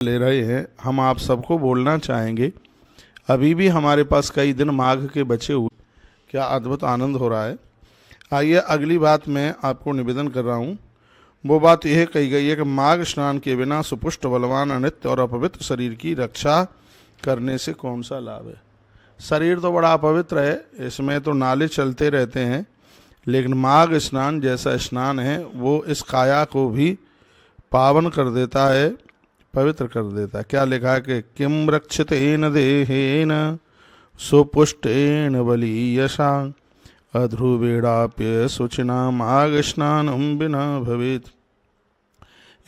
ले रहे हैं, हम आप सबको बोलना चाहेंगे। अभी भी हमारे पास कई दिन माघ के बचे हुए, क्या अद्भुत आनंद हो रहा है। आइए अगली बात मैं आपको निवेदन कर रहा हूँ। वो बात यह कही गई है कि माघ स्नान के बिना सुपुष्ट बलवान अनित्य और अपवित्र शरीर की रक्षा करने से कौन सा लाभ है। शरीर तो बड़ा अपवित्र है, इसमें तो नाले चलते रहते हैं, लेकिन माघ स्नान जैसा स्नान है वो इस काया को भी पावन कर देता है, पवित्र कर देता है। क्या लिखा है कि किम रक्षितेन देहेन सुपुष्टेन बलीयशा अध्रुवेणाप्य शुचिना माघ स्नानम बिना भवेत।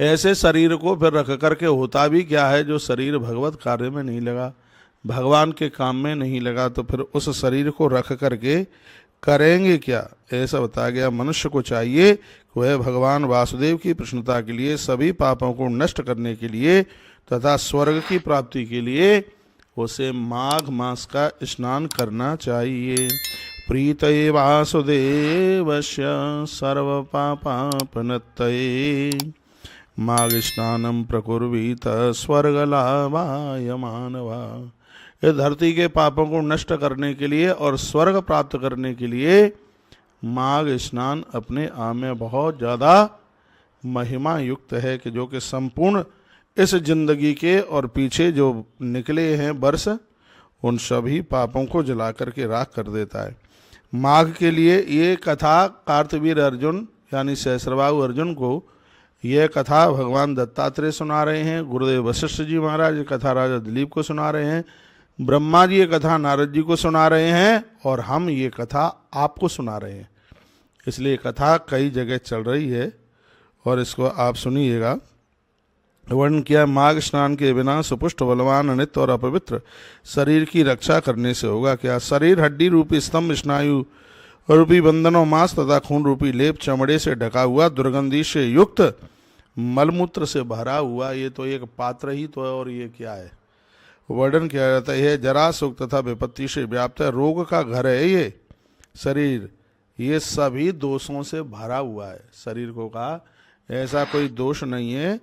ऐसे शरीर को फिर रख करके होता भी क्या है, जो शरीर भगवत कार्य में नहीं लगा, भगवान के काम में नहीं लगा, तो फिर उस शरीर को रख करके करेंगे क्या। ऐसा बताया गया। मनुष्य को चाहिए कि वह भगवान वासुदेव की प्रसन्नता के लिए, सभी पापों को नष्ट करने के लिए तथा स्वर्ग की प्राप्ति के लिए उसे माघ मास का स्नान करना चाहिए। प्रीतये वासुदेवस्य सर्व पापापनत्तये माघ स्नानम प्रकुर्वीत स्वर्गलाभाय मानवा। ये धरती के पापों को नष्ट करने के लिए और स्वर्ग प्राप्त करने के लिए माघ स्नान अपने आप में बहुत ज़्यादा महिमा युक्त है, कि जो कि संपूर्ण इस जिंदगी के और पीछे जो निकले हैं वर्ष, उन सभी पापों को जला करके राख कर देता है। माघ के लिए ये कथा कार्तवीर अर्जुन यानी सहस्रबाहु अर्जुन को यह कथा भगवान दत्तात्रेय सुना रहे हैं, गुरुदेव वशिष्ठ जी महाराज ये कथा राजा दिलीप को सुना रहे हैं, ब्रह्मा जी ये कथा नारद जी को सुना रहे हैं, और हम ये कथा आपको सुना रहे हैं। इसलिए कथा कई जगह चल रही है और इसको आप सुनिएगा। वर्णन किया, माघ स्नान के बिना सुपुष्ट बलवान अनित्य और अपवित्र शरीर की रक्षा करने से होगा क्या। शरीर हड्डी रूपी स्तंभ, स्नायु रूपी बंधनों, मांस तथा खून रूपी लेप, चमड़े से ढका हुआ, दुर्गंधी से युक्त, मलमूत्र से भरा हुआ, ये तो एक पात्र ही तो है। और ये क्या है, वर्णन किया जाता है, जरा सुख तथा विपत्ति से व्याप्त है, रोग का घर है ये शरीर, ये सभी दोषों से भरा हुआ है। शरीर को कहा ऐसा कोई दोष नहीं है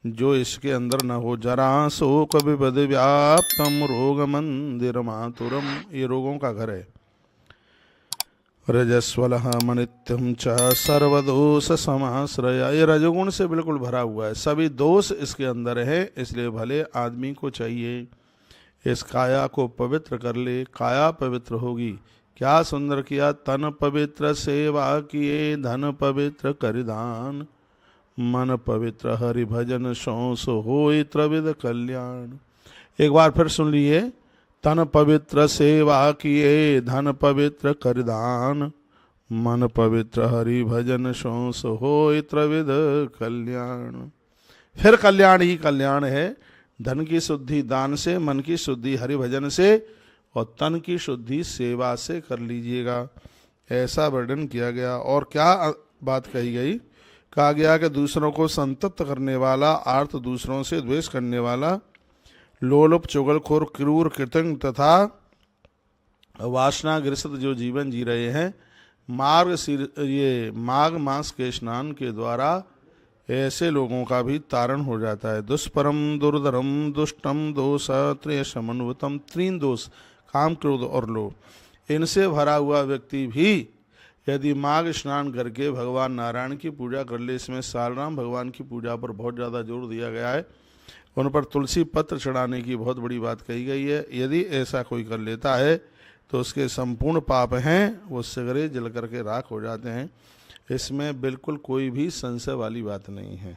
जो इसके अंदर न हो। जरा शोक विपद व्याप्तम रोग मंदिर मातुरम, ये रोगों का घर है। रजस्वलः मनित्यम च सर्वदोष समाश्रय, ये रजोगुण से बिल्कुल भरा हुआ है, सभी दोष इसके अंदर है। इसलिए भले आदमी को चाहिए इस काया को पवित्र कर ले, काया पवित्र होगी। क्या सुंदर किया, तन पवित्र सेवा किए, धन पवित्र करिदान, मन पवित्र हरि भजन सौस होय त्रिविध कल्याण। एक बार फिर सुन लिए, तन पवित्र सेवा किए, धन पवित्र करिदान, मन पवित्र हरि भजन सौस होय त्रिविध कल्याण। फिर कल्याण ही कल्याण है। धन की शुद्धि दान से, मन की शुद्धि हरि भजन से, और तन की शुद्धि सेवा से कर लीजिएगा। ऐसा वर्णन किया गया। और क्या बात कही गई, कहा गया कि दूसरों को संतप्त करने वाला, आर्त दूसरों से द्वेष करने वाला, लोलुप चुगलखोर, क्रूर, कृतज्ञ तथा वासनाग्रस्त जो जीवन जी रहे हैं, माघ मास के स्नान के द्वारा ऐसे लोगों का भी तारण हो जाता है। दुष्परम दुर्धरम दुष्टम दोष त्रय समन्वितम, तीन दोष काम क्रोध और लोभ, इनसे भरा हुआ व्यक्ति भी यदि माघ स्नान करके भगवान नारायण की पूजा कर ले, इसमें सालराम भगवान की पूजा पर बहुत ज़्यादा जोर दिया गया है, उन पर तुलसी पत्र चढ़ाने की बहुत बड़ी बात कही गई है। यदि ऐसा कोई कर लेता है तो उसके संपूर्ण पाप हैं वो सगरे जल करके राख हो जाते हैं। इसमें बिल्कुल कोई भी संशय वाली बात नहीं है।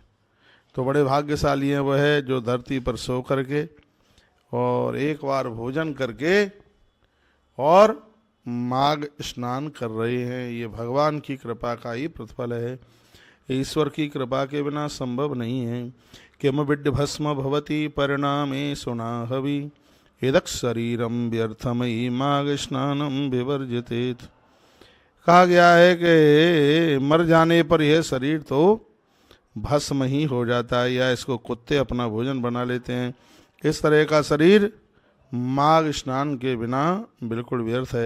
तो बड़े भाग्यशाली हैं वह जो धरती पर सो करके और एक बार भोजन करके और माघ स्नान कर रहे हैं। ये भगवान की कृपा का ही प्रतिफल है, ईश्वर की कृपा के बिना संभव नहीं है। किम विड्ढ भस्म भवति परिणामे सुनाहवि, इदक शरीरम व्यर्थमयि माघ स्नानम विवर्जितेत। कहा गया है कि मर जाने पर यह शरीर तो भस्म ही हो जाता है, या इसको कुत्ते अपना भोजन बना लेते हैं। इस तरह का शरीर माघ स्नान के बिना बिल्कुल व्यर्थ है।